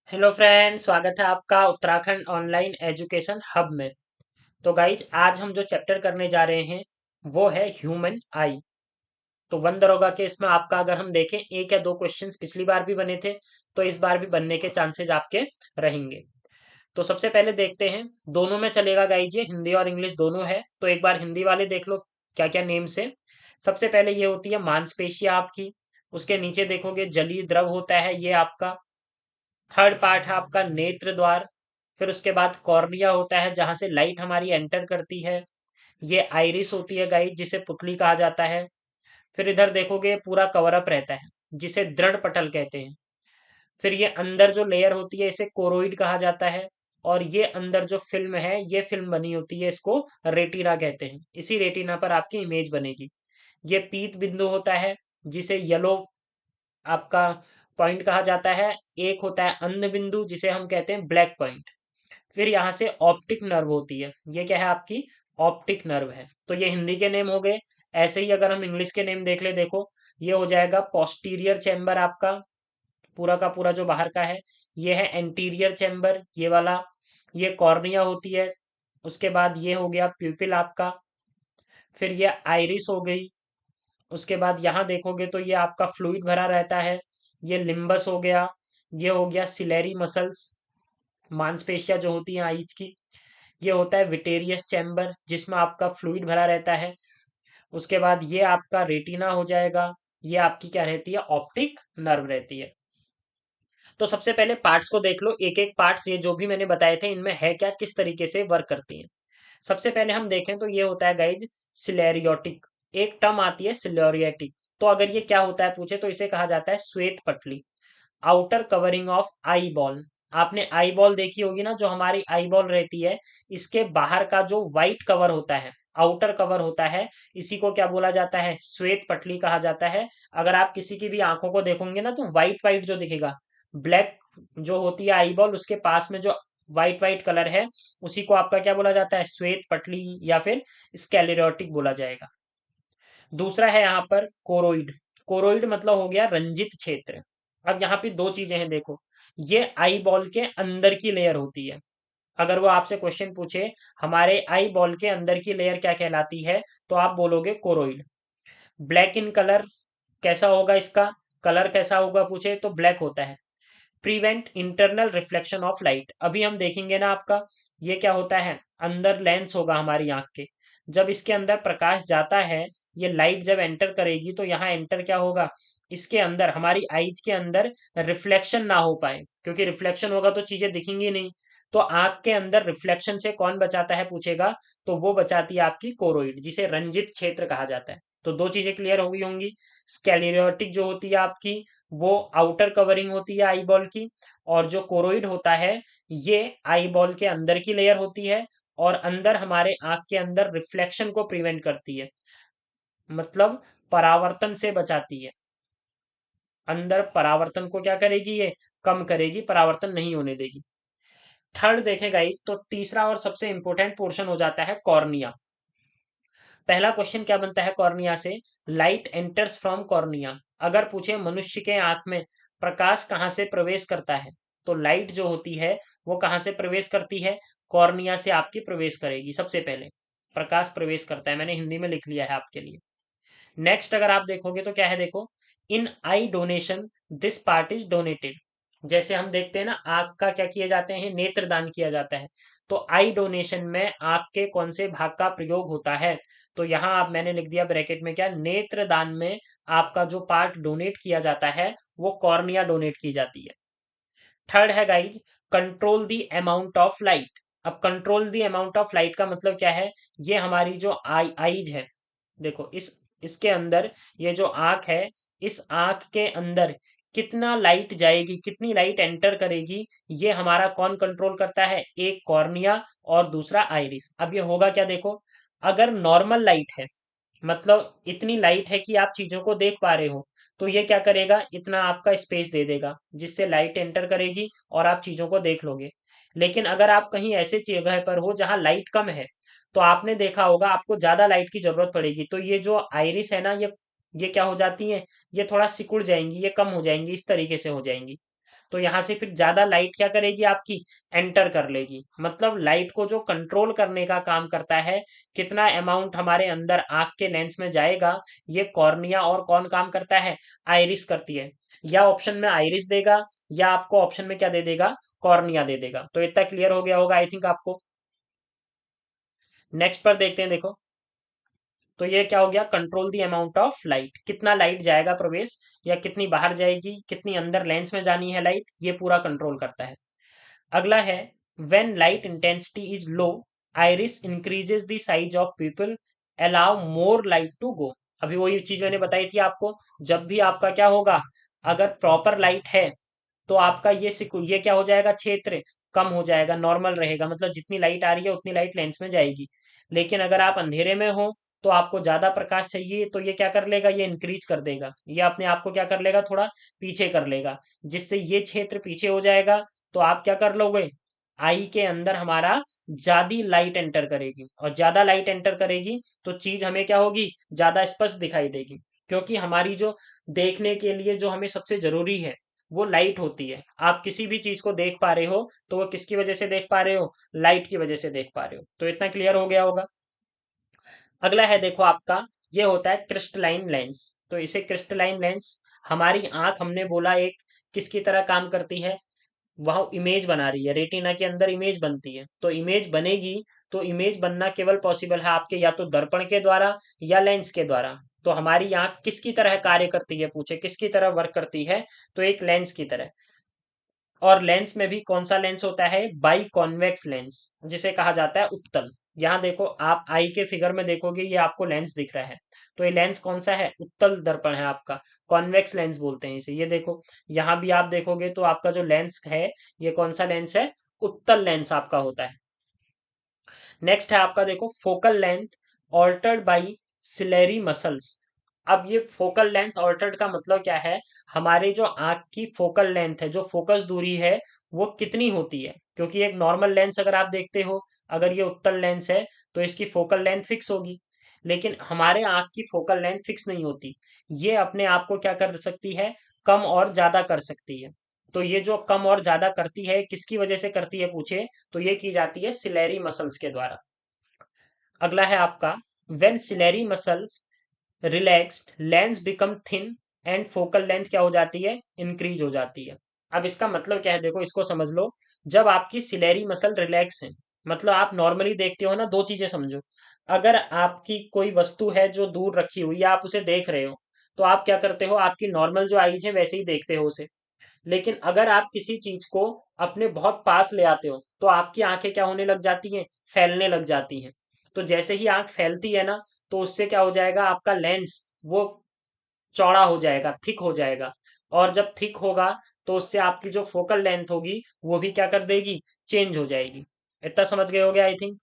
Hello friend, स्वागत है आपका उत्तराखंड ऑनलाइन एजुकेशन हब में। तो गाइज, आज हम जो चैप्टर करने जा रहे हैं वो है ह्यूमन आई। तो वन दरोगा के इसमें आपका अगर हम देखें, एक या दो क्वेश्चंस पिछली बार भी बने थे, तो इस बार भी बनने के चांसेस आपके रहेंगे। तो सबसे पहले देखते हैं, दोनों में चलेगा गाइज, ये हिंदी और इंग्लिश दोनों है। तो एक बार हिंदी वाले देख लो क्या क्या नेम्स है। सबसे पहले ये होती है मांसपेशियां आपकी। उसके नीचे देखोगे जलीय द्रव होता है ये आपका। थर्ड पार्ट है आपका नेत्र द्वार। फिर उसके बाद कॉर्निया होता है जहां से लाइट हमारी एंटर करती है। ये आइरिस होती है गाइड, जिसे पुतली कहा जाता है। फिर इधर देखोगे पूरा कवर अप रहता है, जिसे दृढ़ पटल कहते हैं। फिर ये अंदर जो लेयर होती है इसे कोरोइड कहा जाता है। और ये अंदर जो फिल्म है, ये फिल्म बनी होती है, इसको रेटिना कहते हैं। इसी रेटिना पर आपकी इमेज बनेगी। ये पीत बिंदु होता है, जिसे येलो आपका पॉइंट कहा जाता है। एक होता है अंध बिंदु, जिसे हम कहते हैं ब्लैक पॉइंट। फिर यहाँ से ऑप्टिक नर्व होती है, ये क्या है आपकी ऑप्टिक नर्व है। तो ये हिंदी के नेम हो गए। ऐसे ही अगर हम इंग्लिश के नेम देख ले, देखो ये हो जाएगा पोस्टीरियर चैम्बर आपका, पूरा का पूरा जो बाहर का है। ये है एंटीरियर चैम्बर, ये वाला। ये कॉर्निया होती है। उसके बाद ये हो गया प्यूपिल आपका। फिर ये आइरिस हो गई। उसके बाद यहाँ देखोगे तो ये आपका फ्लूइड भरा रहता है। ये लिम्बस हो गया। ये हो गया सिलेरी मसल्स, मांसपेशियां जो होती हैं आइज की। ये होता है विटेरियस चैम्बर, जिसमें आपका फ्लूइड भरा रहता है। उसके बाद ये आपका रेटिना हो जाएगा। ये आपकी क्या रहती है, ऑप्टिक नर्व रहती है। तो सबसे पहले पार्ट्स को देख लो, एक एक पार्ट्स ये जो भी मैंने बताए थे इनमें है क्या, किस तरीके से वर्क करती हैं। सबसे पहले हम देखें तो ये होता है गाइज सिलेरियोटिक। एक टर्म आती है सिलेरियोटिक। तो अगर ये क्या होता है पूछे तो इसे कहा जाता है श्वेत पटली, outer covering of eye ball. आपने आई बॉल देखी होगी ना, जो हमारी आई बॉल रहती है, इसके बाहर का जो व्हाइट कवर होता है, आउटर कवर होता है, इसी को क्या बोला जाता है, श्वेत पटली कहा जाता है। अगर आप किसी की भी आंखों को देखोगे ना, तो व्हाइट व्हाइट जो दिखेगा, ब्लैक जो होती है आई बॉल, उसके पास में जो व्हाइट व्हाइट कलर है, उसी को आपका क्या बोला जाता है, श्वेत पटली या फिर स्क्लेरोटिक बोला जाएगा। दूसरा है यहाँ पर कोरोइड। कोरोइड मतलब हो गया रंजित क्षेत्र। अब यहाँ पे दो चीजें हैं, देखो ये आई बॉल के अंदर की लेयर होती है। अगर वो आपसे क्वेश्चन पूछे हमारे आई बॉल के अंदर की लेयर क्या कहलाती है, तो आप बोलोगे कोरोइड। ब्लैक इन कलर, कैसा होगा इसका कलर, कैसा होगा पूछे तो ब्लैक होता है। Prevent internal reflection of light, अभी हम देखेंगे ना आपका, ये क्या होता है, अंदर लेंस होगा हमारी आंख के। जब इसके अंदर प्रकाश जाता है, ये लाइट जब एंटर करेगी तो यहाँ एंटर क्या होगा, इसके अंदर हमारी आईज के अंदर रिफ्लेक्शन ना हो पाए, क्योंकि रिफ्लेक्शन होगा तो चीजें दिखेंगी नहीं। तो आंख के अंदर रिफ्लेक्शन से कौन बचाता है पूछेगा, तो वो बचाती है आपकी कोरोइड, जिसे रंजित क्षेत्र कहा जाता है। तो दो चीजें क्लियर हो गई होंगी। स्क्लेरोटिक जो होती है आपकी, वो आउटर कवरिंग होती है आई बॉल की। और जो कोरोइड होता है, ये आई बॉल के अंदर की लेयर होती है। और अंदर हमारे आंख के अंदर रिफ्लेक्शन को प्रिवेंट करती है, मतलब परावर्तन से बचाती है। अंदर परावर्तन को क्या करेगी, ये कम करेगी, परावर्तन नहीं होने देगी। थर्ड देखें गाइस, तो तीसरा और सबसे इंपॉर्टेंट पोर्शन हो जाता है कॉर्निया। पहला क्वेश्चन क्या बनता है कॉर्निया से, लाइट एंटर्स फ्रॉम कॉर्निया। अगर पूछे मनुष्य के आंख में प्रकाश कहाँ से प्रवेश करता है, तो लाइट जो होती है वो कहाँ से प्रवेश करती है, कॉर्निया से आपकी प्रवेश करेगी। सबसे पहले प्रकाश प्रवेश करता है, मैंने हिंदी में लिख लिया है आपके लिए। नेक्स्ट अगर आप देखोगे तो क्या है, देखो in I donation this part is donated. जैसे हम देखते हैं ना, आंख का क्या किए जाते हैं, नेत्रदान किया जाता है। तो आई डोनेशन में आंख के कौन से भाग का प्रयोग होता है, तो यहाँ आप मैंने लिख दिया ब्रैकेट में क्या, नेत्रदान में आपका जो पार्ट डोनेट किया जाता है वो कॉर्निया डोनेट की जाती है। थर्ड है guys control the amount of light. अब control the amount of light का मतलब क्या है, ये हमारी जो आईज है, देखो इसके अंदर ये जो आंख है, इस आंख के अंदर कितना लाइट जाएगी, कितनी लाइट एंटर करेगी, ये हमारा कौन कंट्रोल करता है, एक कॉर्निया और दूसरा आइरिस। अब ये होगा क्या, देखो अगर नॉर्मल लाइट है, मतलब इतनी लाइट है कि आप चीजों को देख पा रहे हो, तो ये क्या करेगा, इतना आपका स्पेस दे देगा जिससे लाइट एंटर करेगी और आप चीजों को देख लोगे। लेकिन अगर आप कहीं ऐसे जगह पर हो जहां लाइट कम है, तो आपने देखा होगा आपको ज्यादा लाइट की जरूरत पड़ेगी, तो ये जो आइरिस है ना, ये क्या हो जाती है, ये थोड़ा सिकुड़ जाएंगी, ये कम हो जाएंगी, इस तरीके से हो जाएंगी। तो यहाँ से फिर ज्यादा लाइट क्या करेगी आपकी, एंटर कर लेगी। मतलब लाइट को जो कंट्रोल करने का काम करता है, कितना अमाउंट हमारे अंदर आंख के लेंस में जाएगा, ये कॉर्निया और कौन काम करता है, आइरिस करती है। या ऑप्शन में आइरिस देगा, या आपको ऑप्शन में क्या दे देगा, कॉर्निया दे देगा। तो इतना क्लियर हो गया होगा आई थिंक आपको। नेक्स्ट पर देखते हैं, देखो। तो ये क्या हो गया, control the amount of light, कितना लाइट जाएगा प्रवेश, या कितनी बाहर जाएगी, कितनी अंदर लेंस में जानी है लाइट, ये पूरा कंट्रोल करता है। अगला है, when light intensity is low, iris increases the size of pupil, allow more light to go. अभी वही चीज मैंने बताई थी आपको, जब भी आपका क्या होगा, अगर प्रॉपर लाइट है तो आपका ये क्या हो जाएगा, क्षेत्र कम हो जाएगा, नॉर्मल रहेगा, मतलब जितनी लाइट आ रही है उतनी लाइट लेंस में जाएगी। लेकिन अगर आप अंधेरे में हो तो आपको ज्यादा प्रकाश चाहिए, तो ये क्या कर लेगा, ये इंक्रीज कर देगा, ये अपने आप को क्या कर लेगा, थोड़ा पीछे कर लेगा, जिससे ये क्षेत्र पीछे हो जाएगा। तो आप क्या कर लोगे, आई के अंदर हमारा ज्यादा लाइट एंटर करेगी, और ज्यादा लाइट एंटर करेगी तो चीज हमें क्या होगी, ज्यादा स्पष्ट दिखाई देगी। क्योंकि हमारी जो देखने के लिए जो हमें सबसे जरूरी है वो लाइट होती है। आप किसी भी चीज को देख पा रहे हो तो वो किसकी वजह से देख पा रहे हो, लाइट की वजह से देख पा रहे हो। तो इतना क्लियर हो गया होगा। अगला है देखो आपका, ये होता है क्रिस्टलाइन लेंस। तो इसे क्रिस्टलाइन लेंस, हमारी आंख हमने बोला एक किसकी तरह काम करती है, वह इमेज बना रही है, रेटिना के अंदर इमेज बनती है। तो इमेज बनेगी, तो इमेज बनना केवल पॉसिबल है आपके या तो दर्पण के द्वारा या लेंस के द्वारा। तो हमारी आंख किसकी तरह कार्य करती है, पूछे किसकी तरह वर्क करती है, तो एक लेंस की तरह। और लेंस में भी कौन सा लेंस होता है, बाई कॉन्वेक्स लेंस, जिसे कहा जाता है उत्तल। यहाँ देखो आप आई के फिगर में देखोगे, ये आपको लेंस दिख रहा है। तो ये लेंस कौन सा है, उत्तल दर्पण है आपका, कॉन्वेक्स लेंस बोलते हैं इसे। ये देखो, यहाँ भी आप देखोगे तो आपका जो लेंस है, ये कौन सा लेंस है, उत्तल लेंस आपका होता है। नेक्स्ट है आपका देखो, focal length altered by ciliary muscles. अब ये फोकल लेंथ ऑल्टर्ड का मतलब क्या है, हमारे जो आंख की फोकल लेंथ है, जो फोकस दूरी है, वो कितनी होती है। क्योंकि एक नॉर्मल लेंस अगर आप देखते हो, अगर ये उत्तल लेंस है तो इसकी फोकल लेंथ फिक्स होगी। लेकिन हमारे आंख की फोकल लेंथ फिक्स नहीं होती, ये अपने आप को क्या कर सकती है, कम और ज्यादा कर सकती है। तो ये जो कम और ज्यादा करती है, किसकी वजह से करती है पूछे, तो ये की जाती है सिलेरी मसल्स के द्वारा। अगला है आपका, when ciliary muscles relaxed lens become thin and focal length क्या हो जाती है, इंक्रीज हो जाती है। अब इसका मतलब क्या है, देखो इसको समझ लो। जब आपकी सिलेरी मसल रिलैक्स है, मतलब आप नॉर्मली देखते हो ना, दो चीजें समझो। अगर आपकी कोई वस्तु है जो दूर रखी हुई है, आप उसे देख रहे हो, तो आप क्या करते हो, आपकी नॉर्मल जो आईज है वैसे ही देखते हो उसे। लेकिन अगर आप किसी चीज को अपने बहुत पास ले आते हो, तो आपकी आंखें क्या होने लग जाती हैं, फैलने लग जाती हैं। तो जैसे ही आंख फैलती है ना, तो उससे क्या हो जाएगा, आपका लेंस वो चौड़ा हो जाएगा, थिक हो जाएगा। और जब थिक होगा तो उससे आपकी जो फोकल लेंथ होगी वो भी क्या कर देगी, चेंज हो जाएगी। इतना समझ गए होगे आई थिंक।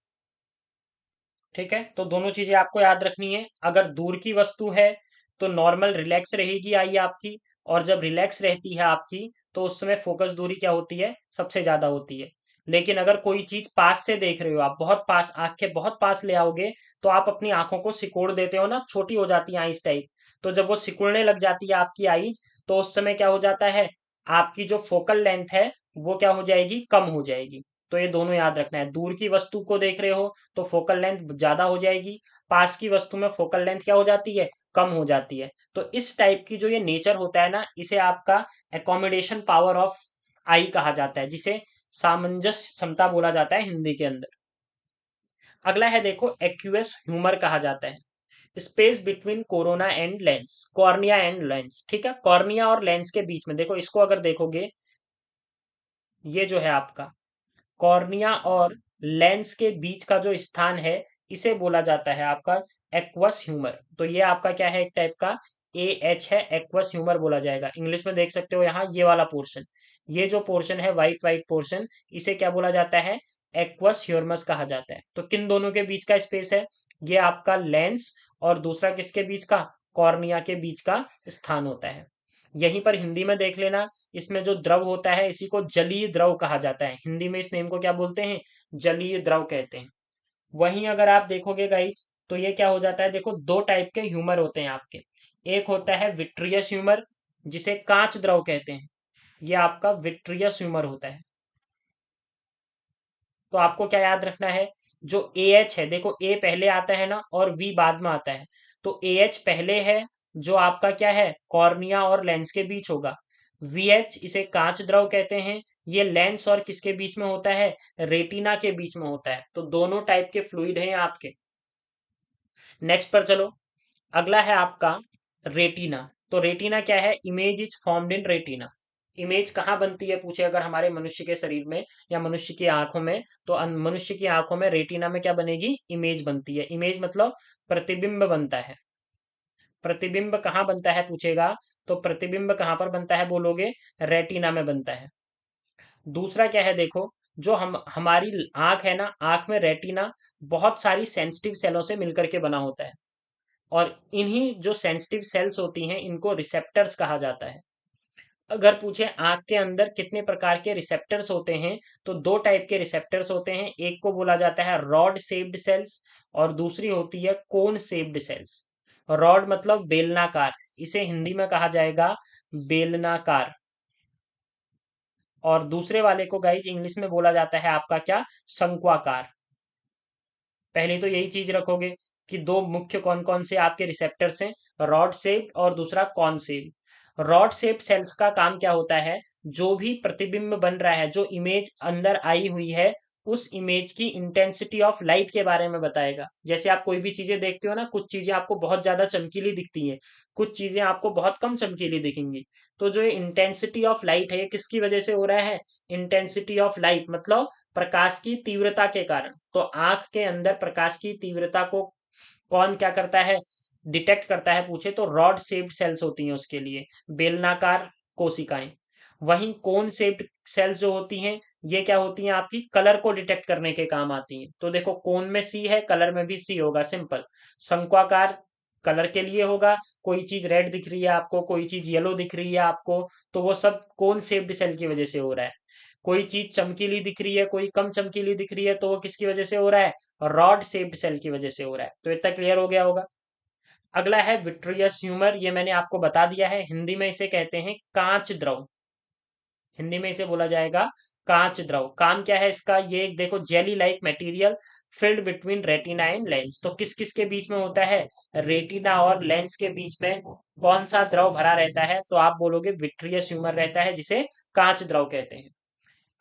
ठीक है, तो दोनों चीजें आपको याद रखनी है। अगर दूर की वस्तु है तो नॉर्मल रिलैक्स रहेगी आई आपकी, और जब रिलैक्स रहती है आपकी तो उस समय फोकस दूरी क्या होती है, सबसे ज्यादा होती है। लेकिन अगर कोई चीज पास से देख रहे हो, आप बहुत पास, आंख के बहुत पास ले आओगे, तो आप अपनी आंखों को सिकोड़ देते हो ना, छोटी हो जाती है आईज टाइप। तो जब वो सिकुड़ने लग जाती है आपकी आईज, तो उस समय क्या हो जाता है, आपकी जो फोकल लेंथ है वो क्या हो जाएगी, कम हो जाएगी। तो ये दोनों याद रखना है, दूर की वस्तु को देख रहे हो तो फोकल लेंथ ज्यादा हो जाएगी, पास की वस्तु में फोकल लेंथ क्या हो जाती है, कम हो जाती है। तो इस टाइप की जो ये नेचर होता है ना, इसे आपका एकोमोडेशन पावर ऑफ आई कहा जाता है, जिसे सामंजस्य क्षमता बोला जाता है हिंदी के अंदर। अगला है देखो, एक्यूएस ह्यूमर कहा जाता है, space between corona and lens, cornea and lens. ठीक है, कॉर्निया और लेंस के बीच में देखो, इसको अगर देखोगे, ये जो है आपका कॉर्निया और लेंस के बीच का जो स्थान है, इसे बोला जाता है आपका एक्वस ह्यूमर। तो ये आपका क्या है, एक टाइप का ए एच है, एक्वस ह्यूमर बोला जाएगा। इंग्लिश में देख सकते हो यहाँ ये वाला पोर्शन, ये जो पोर्शन है वाइट वाइट पोर्शन, इसे क्या बोला जाता है, एक्वस ह्यूमरस कहा जाता है। तो किन दोनों के बीच का स्पेस है, ये आपका लेंस और दूसरा किसके बीच का, कॉर्निया के बीच का स्थान होता है। यहीं पर हिंदी में देख लेना, इसमें जो द्रव होता है इसी को जलीय द्रव कहा जाता है। हिंदी में इस नेम को क्या बोलते हैं, जलीय द्रव कहते हैं। वहीं अगर आप देखोगे गाइज, तो ये क्या हो जाता है, देखो दो टाइप के ह्यूमर होते हैं आपके। एक होता है विट्रियस ह्यूमर, जिसे कांच द्रव कहते हैं। ये आपका विट्रियस ह्यूमर होता है। तो आपको क्या याद रखना है, जो ए एच है, देखो ए पहले आता है ना और वी बाद में आता है, तो ए एच पहले है, जो आपका क्या है, कॉर्निया और लेंस के बीच होगा। वी एच, इसे कांच द्रव कहते हैं, ये लेंस और किसके बीच में होता है, रेटिना के बीच में होता है। तो दोनों टाइप के फ्लूइड हैं आपके। नेक्स्ट पर चलो, अगला है आपका रेटिना। तो रेटिना क्या है, image is formed in retina. Image कहाँ बनती है पूछे अगर हमारे मनुष्य के शरीर में या मनुष्य की आंखों में, तो मनुष्य की आंखों में रेटिना में क्या बनेगी, इमेज बनती है। इमेज मतलब प्रतिबिंब बनता है। प्रतिबिंब कहाँ बनता है पूछेगा, तो प्रतिबिंब कहाँ पर बनता है बोलोगे, रेटिना में बनता है। दूसरा क्या है देखो, जो हम हमारी आंख है ना, आंख में रेटिना बहुत सारी सेंसिटिव सेलों से मिलकर के बना होता है, और इन्हीं जो सेंसिटिव सेल्स होती हैं इनको रिसेप्टर्स कहा जाता है। अगर पूछे आंख के अंदर कितने प्रकार के रिसेप्टर्स होते हैं, तो दो टाइप के रिसेप्टर्स होते हैं। एक को बोला जाता है रॉड शेप्ड सेल्स, और दूसरी होती है कोन शेप्ड सेल्स। रॉड मतलब बेलनाकार, इसे हिंदी में कहा जाएगा बेलनाकार। और दूसरे वाले को गाइज इंग्लिश में बोला जाता है आपका क्या, शंक्वाकार। पहले तो यही चीज रखोगे कि दो मुख्य कौन कौन से आपके रिसेप्टर्स हैं, रॉड शेप्ड और दूसरा cone shaped. Rod shaped cells का काम क्या होता है, जो भी प्रतिबिंब बन रहा है, जो इमेज अंदर आई हुई है, उस इमेज की इंटेंसिटी ऑफ लाइट के बारे में बताएगा। जैसे आप कोई भी चीजें देखते हो ना, कुछ चीजें आपको बहुत ज्यादा चमकीली दिखती हैं, कुछ चीजें आपको बहुत कम चमकीली दिखेंगी। तो जो ये इंटेंसिटी ऑफ लाइट है, ये किसकी वजह से हो रहा है, इंटेंसिटी ऑफ लाइट मतलब प्रकाश की तीव्रता के कारण। तो आंख के अंदर प्रकाश की तीव्रता को कौन क्या करता है, डिटेक्ट करता है पूछे, तो रॉड शेप्ड सेल्स होती हैं उसके लिए, बेलनाकार कोशिकाएं। वहीं कोन शेप्ड सेल्स जो होती हैं, ये क्या होती हैं आपकी, कलर को डिटेक्ट करने के काम आती हैं। तो देखो कोन में सी है, कलर में भी सी होगा, सिंपल। शंक्वाकार कलर के लिए होगा, कोई चीज रेड दिख रही है आपको, कोई चीज येलो दिख रही है आपको, तो वो सब कोन शेप्ड सेल की वजह से हो रहा है। कोई चीज चमकीली दिख रही है, कोई कम चमकीली दिख रही है, तो वो किसकी वजह से हो रहा है, रॉड शेप्ड सेल की वजह से हो रहा है। तो इतना क्लियर हो गया होगा। अगला है विट्रियस ह्यूमर, ये मैंने आपको बता दिया है, हिंदी में इसे कहते हैं कांच द्रव। हिंदी में इसे बोला जाएगा कांच द्रव। काम क्या है इसका, ये एक देखो jelly like material field between retina and lens. तो किस किस के बीच में होता है, रेटिना और लेंस के बीच में कौन सा द्रव भरा रहता है, तो आप बोलोगे विट्रियस ह्यूमर रहता है, जिसे कांच द्रव कहते हैं।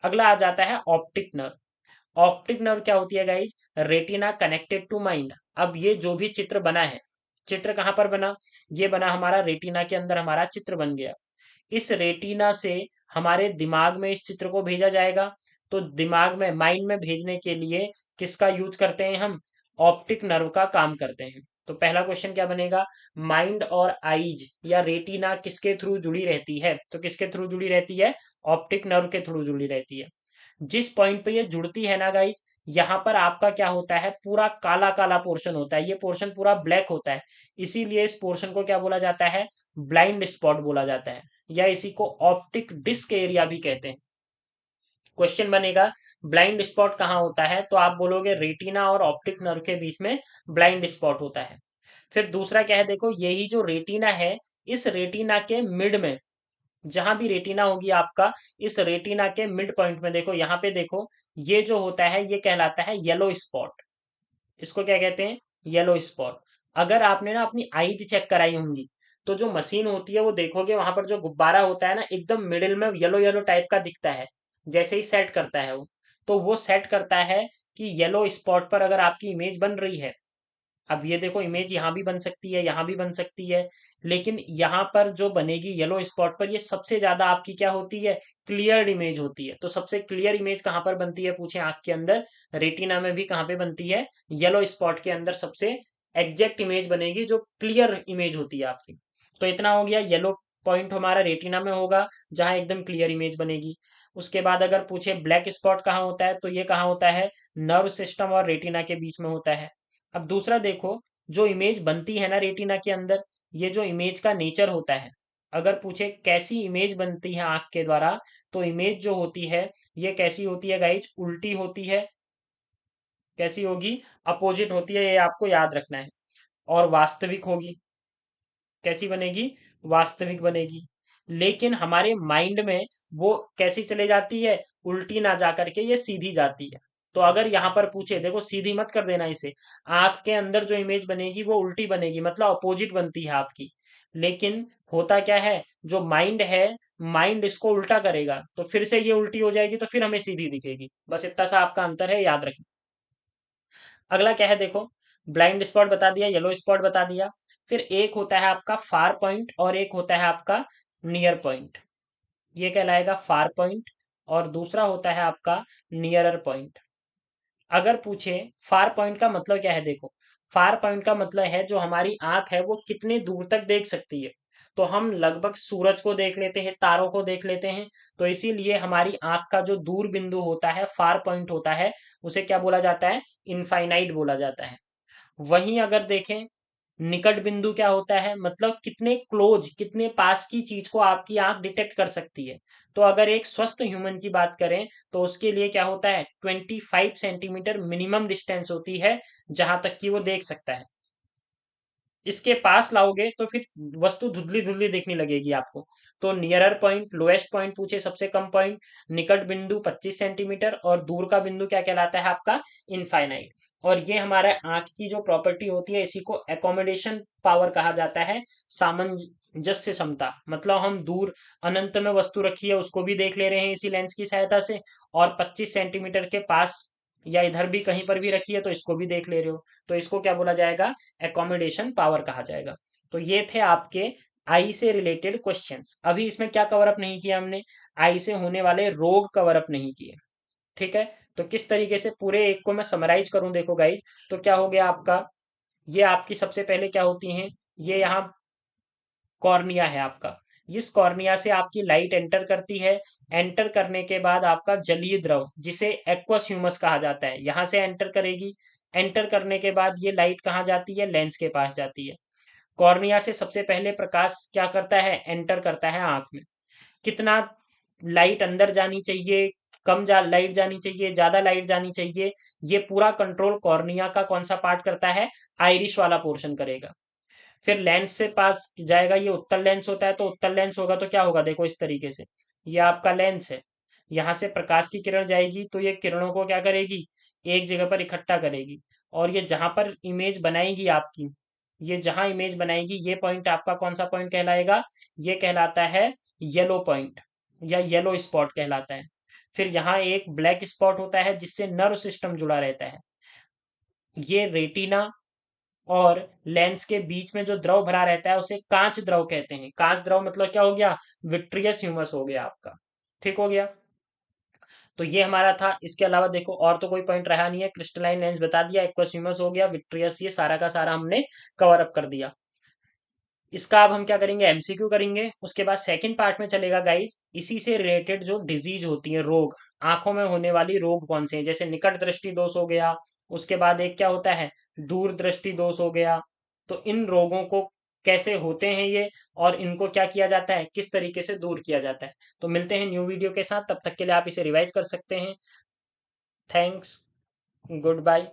अगला आ जाता है ऑप्टिक नर्व। ऑप्टिक नर्व क्या होती है guys, retina connected to mind. अब ये जो भी चित्र बना है, चित्र कहाँ पर बना, ये बना हमारा रेटिना के अंदर, हमारा चित्र बन गया। इस रेटिना से हमारे दिमाग में इस चित्र को भेजा जाएगा। तो दिमाग में, माइंड में भेजने के लिए किसका यूज करते हैं हम, ऑप्टिक नर्व का काम करते हैं। तो पहला क्वेश्चन क्या बनेगा, माइंड और आईज या रेटिना किसके थ्रू जुड़ी रहती है, तो किसके थ्रू जुड़ी रहती है, ऑप्टिक नर्व के थ्रू जुड़ी रहती है। जिस पॉइंट पे ये जुड़ती है ना गाइज, यहाँ पर आपका क्या होता है, पूरा काला काला पोर्शन होता है, ये पोर्शन पूरा ब्लैक होता है। इसीलिए इस पोर्शन को क्या बोला जाता है, ब्लाइंड स्पॉट बोला जाता है, या इसी को ऑप्टिक डिस्क एरिया भी कहते हैं। क्वेश्चन बनेगा ब्लाइंड स्पॉट कहाँ होता है, तो आप बोलोगे रेटिना और ऑप्टिक नर्व के बीच में ब्लाइंड स्पॉट होता है। फिर दूसरा क्या है, देखो यही जो रेटिना है, इस रेटिना के मिड में, जहां भी रेटिना होगी आपका, इस रेटिना के मिड पॉइंट में देखो, यहाँ पे देखो, ये जो होता है ये कहलाता है येलो स्पॉट। इसको क्या कहते हैं, येलो स्पॉट। अगर आपने ना अपनी आईज चेक कराई होंगी, तो जो मशीन होती है वो देखोगे, वहां पर जो गुब्बारा होता है ना, एकदम मिडिल में येलो येलो टाइप का दिखता है, जैसे ही सेट करता है वो, तो वो सेट करता है कि येलो स्पॉट पर अगर आपकी इमेज बन रही है। अब ये देखो, इमेज यहाँ भी बन सकती है, यहाँ भी बन सकती है, लेकिन यहाँ पर जो बनेगी येलो स्पॉट पर, ये सबसे ज्यादा आपकी क्या होती है, क्लियर इमेज होती है। तो सबसे क्लियर इमेज कहाँ पर बनती है पूछे, आंख के अंदर, रेटिना में भी कहाँ पे बनती है, येलो स्पॉट के अंदर सबसे एग्जैक्ट इमेज बनेगी, जो क्लियर इमेज होती है आपकी। तो इतना हो गया, येलो पॉइंट हमारा रेटिना में होगा, जहां एकदम क्लियर इमेज बनेगी। उसके बाद अगर पूछे ब्लैक स्पॉट कहाँ होता है, तो ये कहाँ होता है, नर्व सिस्टम और रेटिना के बीच में होता है। अब दूसरा देखो, जो इमेज बनती है ना रेटिना के अंदर, ये जो इमेज का नेचर होता है, अगर पूछे कैसी इमेज बनती है आंख के द्वारा, तो इमेज जो होती है, ये कैसी होती है गाइज, उल्टी होती है। कैसी होगी, अपोजिट होती है, ये आपको याद रखना है। और वास्तविक होगी, कैसी बनेगी, वास्तविक बनेगी। लेकिन हमारे माइंड में वो कैसी चले जाती है, उल्टी ना जा करके ये सीधी जाती है। तो अगर यहाँ पर पूछे, देखो सीधी मत कर देना इसे, आंख के अंदर जो इमेज बनेगी वो उल्टी बनेगी, मतलब अपोजिट बनती है आपकी। लेकिन होता क्या है, जो माइंड है, माइंड इसको उल्टा करेगा तो फिर से ये उल्टी हो जाएगी, तो फिर हमें सीधी दिखेगी। बस इतना सा आपका अंतर है, याद रखना। अगला क्या है देखो, ब्लाइंड स्पॉट बता दिया, येलो स्पॉट बता दिया। फिर एक होता है आपका फार पॉइंट और एक होता है आपका नियर पॉइंट। ये कहलाएगा फार पॉइंट और दूसरा होता है आपका नियरर पॉइंट। अगर पूछे फार पॉइंट का मतलब क्या है, देखो फार पॉइंट का मतलब है जो हमारी आंख है वो कितने दूर तक देख सकती है। तो हम लगभग सूरज को देख लेते हैं, तारों को देख लेते हैं, तो इसीलिए हमारी आंख का जो दूर बिंदु होता है, फार पॉइंट होता है, उसे क्या बोला जाता है, इनफाइनाइट बोला जाता है। वहीं अगर देखें, निकट बिंदु क्या होता है, मतलब कितने क्लोज, कितने पास की चीज को आपकी आंख डिटेक्ट कर सकती है। तो अगर एक स्वस्थ ह्यूमन की बात करें तो उसके लिए क्या होता है, 25 सेंटीमीटर मिनिमम डिस्टेंस होती है जहां तक कि वो देख सकता है। इसके पास लाओगे तो फिर वस्तु धुंधली धुंधली दिखने लगेगी आपको। तो नियरर पॉइंट, लोएस्ट पॉइंट पूछे सबसे कम पॉइंट, निकट बिंदु 25 सेंटीमीटर और दूर का बिंदु क्या कहलाता है आपका, इनफाइनाइट। और ये हमारे आंख की जो प्रॉपर्टी होती है इसी को एकोमोडेशन पावर कहा जाता है, सामंजस्य क्षमता। मतलब हम दूर अनंत में वस्तु रखी है उसको भी देख ले रहे हैं इसी लेंस की सहायता से, और 25 सेंटीमीटर के पास या इधर भी कहीं पर भी रखी है तो इसको भी देख ले रहे हो। तो इसको क्या बोला जाएगा, एकोमोडेशन पावर कहा जाएगा। तो ये थे आपके आई से रिलेटेड क्वेश्चंस। अभी इसमें क्या कवर अप नहीं किया हमने, आई से होने वाले रोग कवर अप नहीं किए। ठीक है, तो किस तरीके से पूरे एक को मैं समराइज करूं, देखो गाइज, तो क्या हो गया आपका, ये आपकी सबसे पहले क्या होती हैं, ये यहाँ कॉर्निया है आपका। इस कॉर्निया से आपकी लाइट एंटर करती है। एंटर करने के बाद आपका जलीय द्रव, जिसे एक्वस ह्यूमस कहा जाता है, यहां से एंटर करेगी। एंटर करने के बाद ये लाइट कहाँ जाती है, लेंस के पास जाती है। कॉर्निया से सबसे पहले प्रकाश क्या करता है, एंटर करता है आंख में। कितना लाइट अंदर जानी चाहिए, लाइट जानी चाहिए, ज्यादा लाइट जानी चाहिए, ये पूरा कंट्रोल कॉर्निया का कौन सा पार्ट करता है, आइरिश वाला पोर्शन करेगा। फिर लेंस से पास जाएगा, ये उत्तल लेंस होता है, तो उत्तल लेंस होगा तो क्या होगा, देखो इस तरीके से, ये आपका लेंस है। यहाँ से प्रकाश की किरण जाएगी तो ये किरणों को क्या करेगी, एक जगह पर इकट्ठा करेगी। और ये जहां पर इमेज बनाएगी आपकी, ये जहां इमेज बनाएगी, ये पॉइंट आपका कौन सा पॉइंट कहलाएगा, ये कहलाता है येलो पॉइंट या येलो स्पॉट कहलाता है। फिर यहाँ एक ब्लैक स्पॉट होता है जिससे नर्व सिस्टम जुड़ा रहता है। ये रेटिना और लेंस के बीच में जो द्रव भरा रहता है उसे कांच द्रव कहते हैं। कांच द्रव मतलब क्या हो गया, विट्रियस ह्यूमस हो गया आपका। ठीक हो गया, तो ये हमारा था। इसके अलावा देखो और तो कोई पॉइंट रहा नहीं है, क्रिस्टलाइन लेंस बता दिया, एक्वस ह्यूमस हो गया, विट्रियस, ये सारा का सारा हमने कवर अप कर दिया। इसका अब हम क्या करेंगे, एमसीक्यू करेंगे। उसके बाद सेकंड पार्ट में चलेगा गाइज, इसी से रिलेटेड जो डिजीज होती है, रोग, आंखों में होने वाली रोग कौन से हैं, जैसे निकट दृष्टि दोष हो गया, उसके बाद एक क्या होता है, दूर दृष्टि दोष हो गया। तो इन रोगों को कैसे होते हैं ये, और इनको क्या किया जाता है, किस तरीके से दूर किया जाता है। तो मिलते हैं न्यू वीडियो के साथ, तब तक के लिए आप इसे रिवाइज कर सकते हैं। Thanks, good bye.